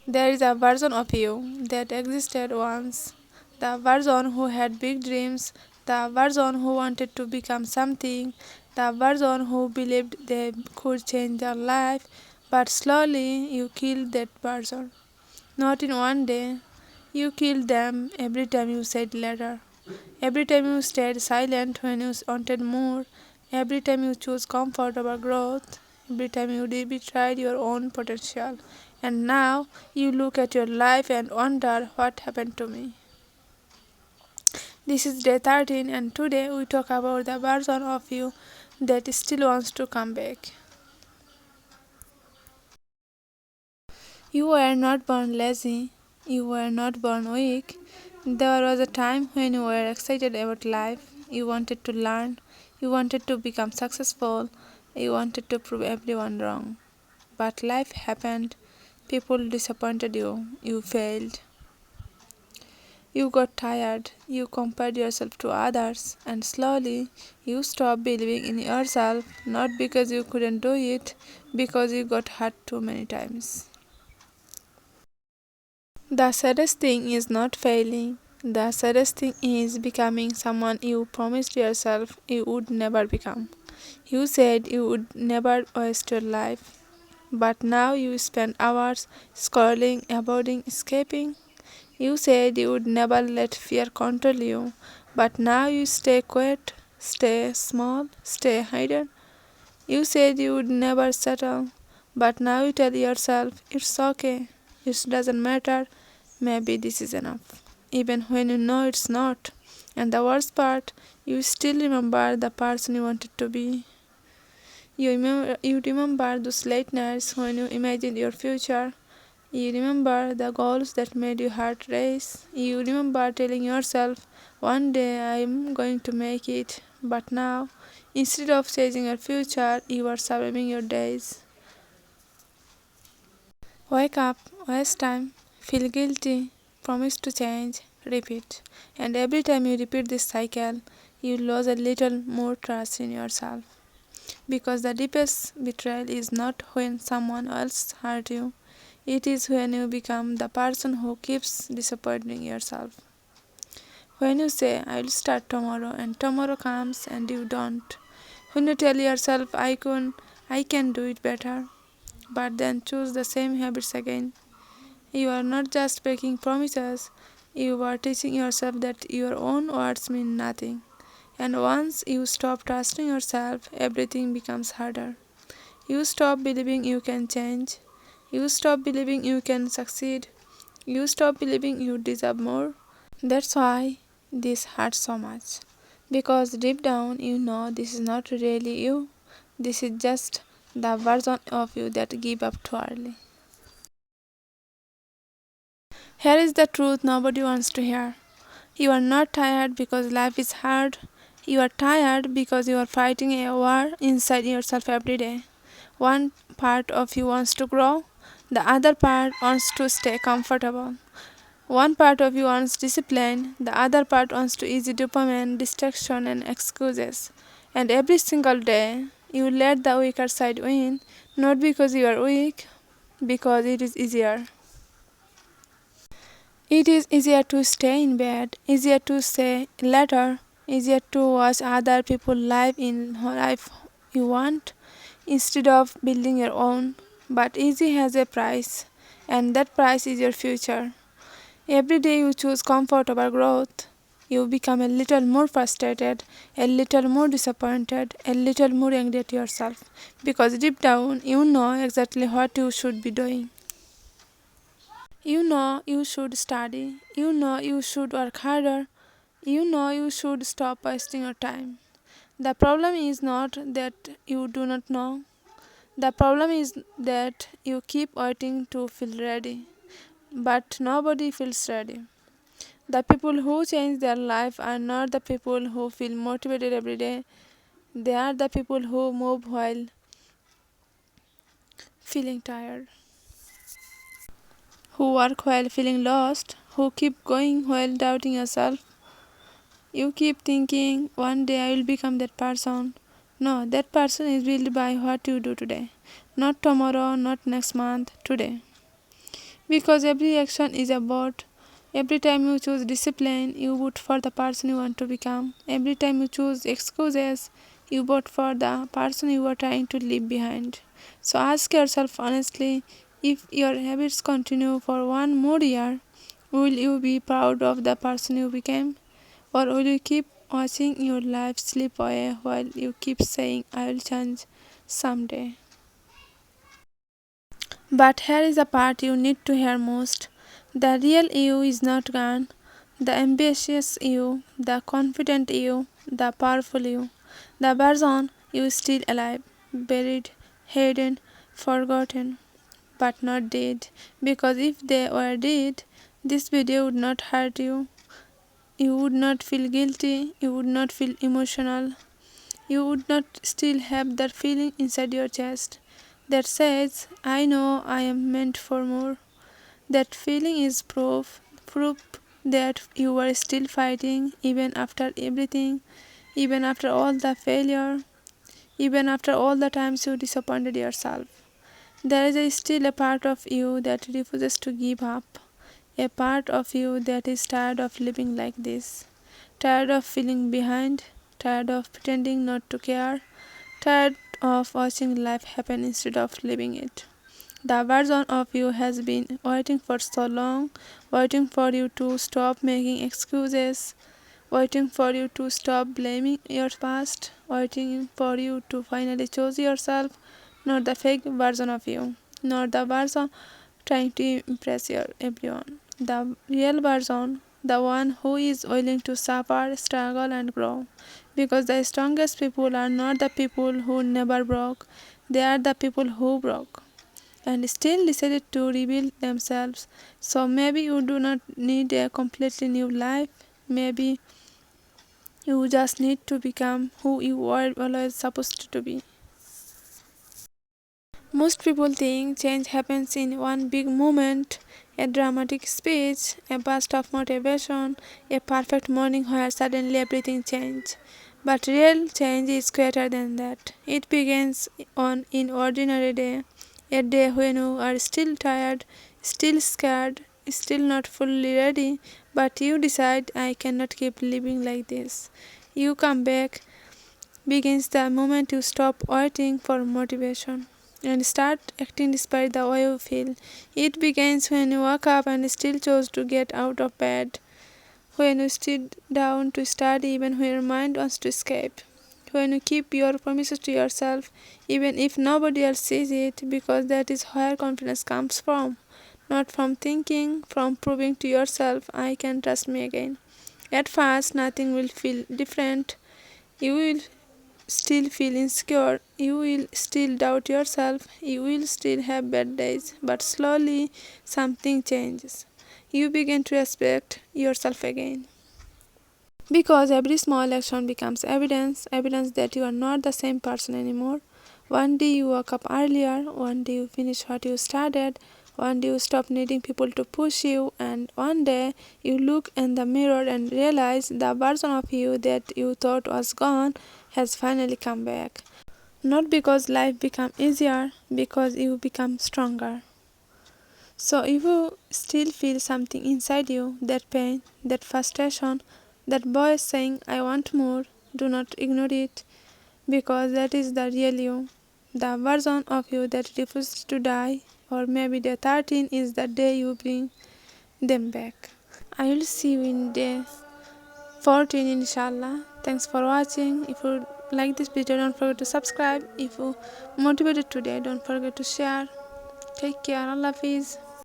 There is a version of you that existed once, the version who had big dreams, the version who wanted to become something, the version who believed they could change their life, but slowly you killed that version. Not in one day, you killed them every time you said later. Every time you stayed silent when you wanted more, every time you chose comfort over growth, every time you betrayed your own potential. And now you look at your life and wonder what happened to me. This is day 13, and today we talk about the version of you that still wants to come back. You were not born lazy, you were not born weak. There was a time when you were excited about life, you wanted to learn, you wanted to become successful, you wanted to prove everyone wrong. But life happened, people disappointed you, you failed. You got tired, you compared yourself to others, and slowly you stopped believing in yourself, not because you couldn't do it, because you got hurt too many times. The saddest thing is not failing. The saddest thing is becoming someone you promised yourself you would never become. You said you would never waste your life, but now you spend hours scrolling, avoiding, escaping. You said you would never let fear control you, but now you stay quiet, stay small, stay hidden. You said you would never settle, but now you tell yourself it's okay, it doesn't matter, maybe this is enough. Even when you know it's not. And the worst part, you still remember the person you wanted to be. You remember those late nights when you imagined your future. You remember the goals that made your heart race. You remember telling yourself, one day I am going to make it. But now, instead of chasing your future, you are surviving your days. Wake up, waste time, feel guilty, promise to change, repeat. And every time you repeat this cycle, you lose a little more trust in yourself. Because the deepest betrayal is not when someone else hurt you, it is when you become the person who keeps disappointing yourself. When you say, I'll start tomorrow, and tomorrow comes and you don't. When you tell yourself, I can do it better, but then choose the same habits again. You are not just breaking promises, you are teaching yourself that your own words mean nothing. And once you stop trusting yourself, everything becomes harder. You stop believing you can change. You stop believing you can succeed. You stop believing you deserve more. That's why this hurts so much. Because deep down you know this is not really you. This is just the version of you that gave up too early. Here is the truth nobody wants to hear. You are not tired because life is hard. You are tired because you are fighting a war inside yourself every day. One part of you wants to grow, the other part wants to stay comfortable. One part of you wants discipline, the other part wants to easy dopamine, distraction, and excuses. And every single day, you let the weaker side win, not because you are weak, because it is easier. It is easier to stay in bed, easier to say later, easier to watch other people live in life you want instead of building your own. But easy has a price, and that price is your future. Every day you choose comfort over growth. You become a little more frustrated, a little more disappointed, a little more angry at yourself because deep down you know exactly what you should be doing. You know you should study. You know you should work harder. You know you should stop wasting your time. The problem is not that you do not know. The problem is that you keep waiting to feel ready. But nobody feels ready. The people who change their life are not the people who feel motivated every day. They are the people who move while feeling tired, who work while feeling lost, who keep going while doubting yourself. You keep thinking, one day I will become that person. No, that person is built by what you do today. Not tomorrow, not next month, today. Because every action is a vote. Every time you choose discipline, you vote for the person you want to become. Every time you choose excuses, you vote for the person you are trying to leave behind. So ask yourself honestly, if your habits continue for one more year, will you be proud of the person you became? Or will you keep watching your life slip away while you keep saying, I will change someday? But here is the part you need to hear most. The real you is not gone. The ambitious you, the confident you, the powerful you, the version you is still alive, buried, hidden, forgotten, but not dead. Because if they were dead, this video would not hurt you. You would not feel guilty, you would not feel emotional, you would not still have that feeling inside your chest that says, I know I am meant for more. That feeling is proof that you were still fighting even after everything, even after all the failure, even after all the times you disappointed yourself. There is still a part of you that refuses to give up, a part of you that is tired of living like this, tired of feeling behind, tired of pretending not to care, tired of watching life happen instead of living it. The version of you has been waiting for so long, waiting for you to stop making excuses, waiting for you to stop blaming your past, waiting for you to finally choose yourself, not the fake version of you, not the version trying to impress everyone. The real version, the one who is willing to suffer, struggle, and grow. Because the strongest people are not the people who never broke, they are the people who broke and still decided to rebuild themselves. So maybe you do not need a completely new life. Maybe you just need to become who you were always supposed to be. Most people think change happens in one big moment, a dramatic speech, a burst of motivation, a perfect morning where suddenly everything changes. But real change is greater than that. It begins on an ordinary day, a day when you are still tired, still scared, still not fully ready, but you decide I cannot keep living like this. You come back, begins the moment you stop waiting for motivation and start acting despite the way you feel. It begins when you wake up and still choose to get out of bed, when you sit down to study even when your mind wants to escape, when you keep your promises to yourself even if nobody else sees it, because that is where confidence comes from. Not from thinking, from proving to yourself, I can trust me again. At first, nothing will feel different. You will still feel insecure, you will still doubt yourself, you will still have bad days, but slowly something changes. You begin to respect yourself again. Because every small action becomes evidence, evidence that you are not the same person anymore. One day you woke up earlier, one day you finish what you started, one day you stop needing people to push you, and one day you look in the mirror and realize the version of you that you thought was gone has finally come back. Not because life became easier, because you become stronger. So if you still feel something inside you, that pain, that frustration, that voice saying, I want more, do not ignore it, because that is the real you, the version of you that refuses to die, or maybe the 13 is the day you bring them back. I will see you in day 14 inshallah. Thanks for watching. If you like this video, don't forget to subscribe. If you motivated today, don't forget to share. Take care. Allah Hafiz.